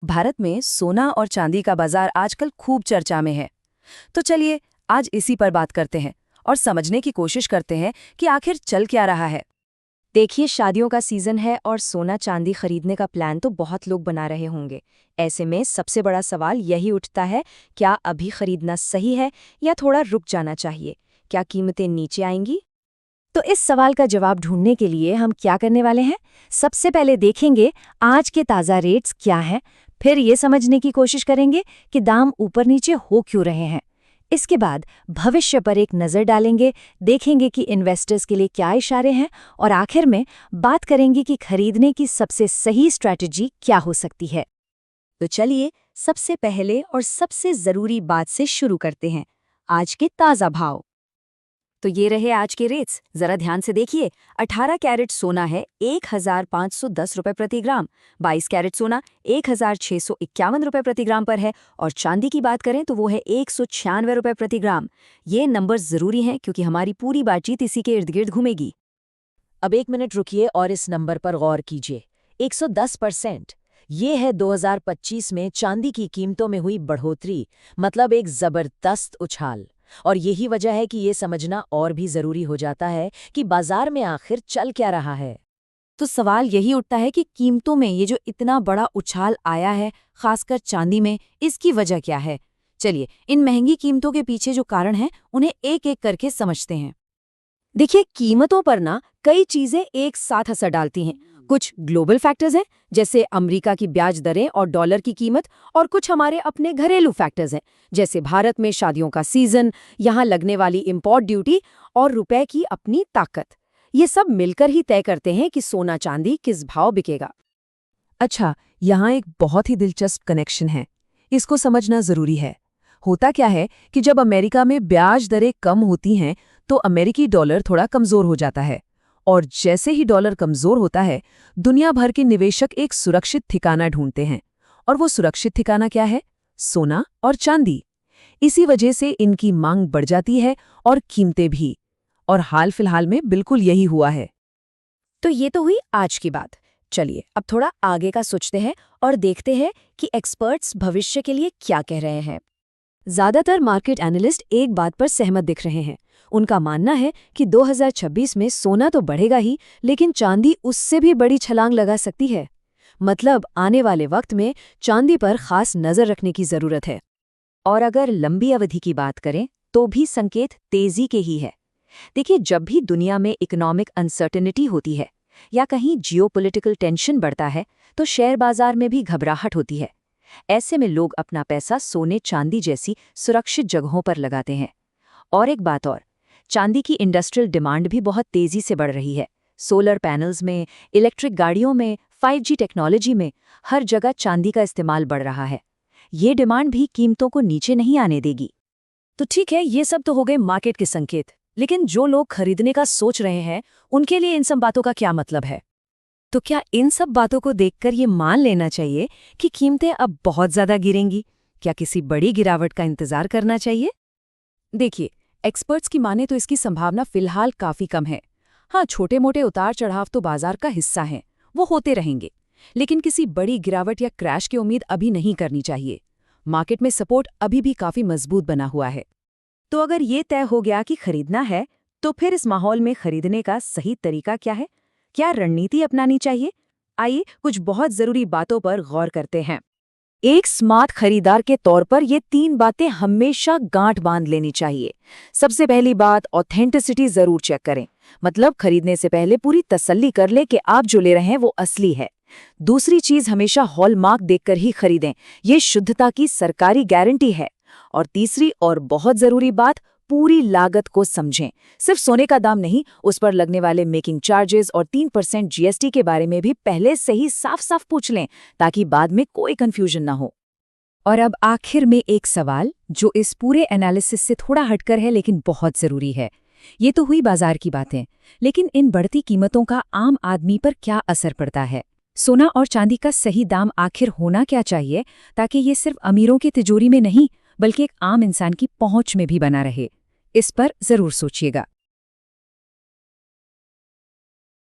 भारत में सोना और चांदी का बाजार आजकल खूब चर्चा में है। तो चलिए आज इसी पर बात करते हैं और समझने की कोशिश करते हैं कि आखिर चल क्या रहा है। देखिए, शादियों का सीजन है और सोना चांदी खरीदने का प्लान तो बहुत लोग बना रहे होंगे। ऐसे में सबसे बड़ा सवाल यही उठता है, क्या अभी खरीदना सही है या थोड़ा रुक जाना चाहिए? क्या कीमतें नीचे आएंगी? तो इस सवाल का जवाब ढूंढने के लिए हम क्या करने वाले हैं? सबसे पहले देखेंगे आज के ताज़ा रेट्स क्या हैं, फिर ये समझने की कोशिश करेंगे कि दाम ऊपर नीचे हो क्यों रहे हैं। इसके बाद भविष्य पर एक नज़र डालेंगे, देखेंगे कि इन्वेस्टर्स के लिए क्या इशारे हैं, और आखिर में बात करेंगे कि खरीदने की सबसे सही स्ट्रैटेजी क्या हो सकती है। तो चलिए सबसे पहले और सबसे ज़रूरी बात से शुरू करते हैं, आज के ताज़ा भाव। तो ये रहे आज के रेट्स, जरा ध्यान से देखिए। 18 कैरेट सोना है 1510 रुपए प्रति ग्राम, 22 कैरेट सोना 1651 रुपए प्रति ग्राम पर है, और चांदी की बात करें तो वो है 196 रुपए प्रति ग्राम। ये नंबर जरूरी हैं क्योंकि हमारी पूरी बातचीत इसी के इर्द गिर्द घूमेगी। अब एक मिनट रुकिए और इस नंबर पर गौर कीजिए। 110%। ये है 2025 में चांदी की कीमतों में हुई बढ़ोतरी, मतलब एक जबरदस्त उछाल। और यही वजह है कि ये समझना और भी जरूरी हो जाता है कि बाजार में आखिर चल क्या रहा है। तो सवाल यही उठता है कि कीमतों में ये जो इतना बड़ा उछाल आया है, खासकर चांदी में, इसकी वजह क्या है। चलिए इन महंगी कीमतों के पीछे जो कारण हैं उन्हें एक एक करके समझते हैं। देखिए, कीमतों पर ना कई चीजें एक साथ असर डालती हैं। कुछ ग्लोबल फैक्टर्स हैं, जैसे अमेरिका की ब्याज दरें और डॉलर की कीमत, और कुछ हमारे अपने घरेलू फैक्टर्स हैं, जैसे भारत में शादियों का सीजन, यहाँ लगने वाली इंपोर्ट ड्यूटी और रुपए की अपनी ताकत। ये सब मिलकर ही तय करते हैं कि सोना चांदी किस भाव बिकेगा। अच्छा, यहाँ एक बहुत ही दिलचस्प कनेक्शन है, इसको समझना जरूरी है। होता क्या है कि जब अमेरिका में ब्याज दरें कम होती हैं तो अमेरिकी डॉलर थोड़ा कमजोर हो जाता है, और जैसे ही डॉलर कमजोर होता है, दुनिया भर के निवेशक एक सुरक्षित ठिकाना ढूंढते हैं। और वो सुरक्षित ठिकाना क्या है? सोना और चांदी। इसी वजह से इनकी मांग बढ़ जाती है और कीमतें भी। और हाल फिलहाल में बिल्कुल यही हुआ है। तो ये तो हुई आज की बात। चलिए अब थोड़ा आगे का सोचते हैं और देखते हैं कि एक्सपर्ट्स भविष्य के लिए क्या कह रहे हैं। ज्यादातर मार्केट एनालिस्ट एक बात पर सहमत दिख रहे हैं। उनका मानना है कि 2026 में सोना तो बढ़ेगा ही, लेकिन चांदी उससे भी बड़ी छलांग लगा सकती है। मतलब आने वाले वक्त में चांदी पर खास नजर रखने की जरूरत है। और अगर लंबी अवधि की बात करें तो भी संकेत तेजी के ही है। देखिए, जब भी दुनिया में इकोनॉमिक अनसर्टेनिटी होती है या कहीं जियोपॉलिटिकल टेंशन बढ़ता है, तो शेयर बाजार में भी घबराहट होती है। ऐसे में लोग अपना पैसा सोने चांदी जैसी सुरक्षित जगहों पर लगाते हैं। और एक बात और, चांदी की इंडस्ट्रियल डिमांड भी बहुत तेजी से बढ़ रही है। सोलर पैनल्स में, इलेक्ट्रिक गाड़ियों में, 5G टेक्नोलॉजी में, हर जगह चांदी का इस्तेमाल बढ़ रहा है। ये डिमांड भी कीमतों को नीचे नहीं आने देगी। तो ठीक है, ये सब तो हो गए मार्केट के संकेत, लेकिन जो लोग खरीदने का सोच रहे हैं उनके लिए इन सब बातों का क्या मतलब है? तो क्या इन सब बातों को देखकर ये मान लेना चाहिए कि कीमतें अब बहुत ज्यादा गिरेंगी? क्या किसी बड़ी गिरावट का इंतजार करना चाहिए? देखिए, एक्सपर्ट्स की माने तो इसकी संभावना फिलहाल काफी कम है। हाँ, छोटे मोटे उतार चढ़ाव तो बाजार का हिस्सा हैं, वो होते रहेंगे, लेकिन किसी बड़ी गिरावट या क्रैश की उम्मीद अभी नहीं करनी चाहिए। मार्केट में सपोर्ट अभी भी काफी मजबूत बना हुआ है। तो अगर ये तय हो गया कि खरीदना है, तो फिर इस माहौल में खरीदने का सही तरीका क्या है? क्या रणनीति अपनानी चाहिए? आइए कुछ बहुत जरूरी बातों पर गौर करते हैं। एक स्मार्ट खरीदार के तौर पर ये 3 बातें हमेशा गांठ बांध लेनी चाहिए। सबसे पहली बात, ऑथेंटिसिटी जरूर चेक करें। मतलब खरीदने से पहले पूरी तसल्ली कर ले कि आप जो ले रहे हैं वो असली है। दूसरी चीज, हमेशा हॉलमार्क देखकर ही खरीदें, ये शुद्धता की सरकारी गारंटी है। और तीसरी और बहुत जरूरी बात, पूरी लागत को समझें। सिर्फ सोने का दाम नहीं, उस पर लगने वाले मेकिंग चार्जेस और 3% GST के बारे में भी पहले से ही साफ साफ पूछ लें, ताकि बाद में कोई कंफ्यूजन ना हो। और अब आखिर में एक सवाल जो इस पूरे एनालिसिस से थोड़ा हटकर है लेकिन बहुत जरूरी है। ये तो हुई बाजार की बातें, लेकिन इन बढ़ती कीमतों का आम आदमी पर क्या असर पड़ता है? सोना और चांदी का सही दाम आखिर होना क्या चाहिए, ताकि ये सिर्फ अमीरों की तिजोरी में नहीं बल्कि एक आम इंसान की पहुंच में भी बना रहे? इस पर जरूर सोचिएगा।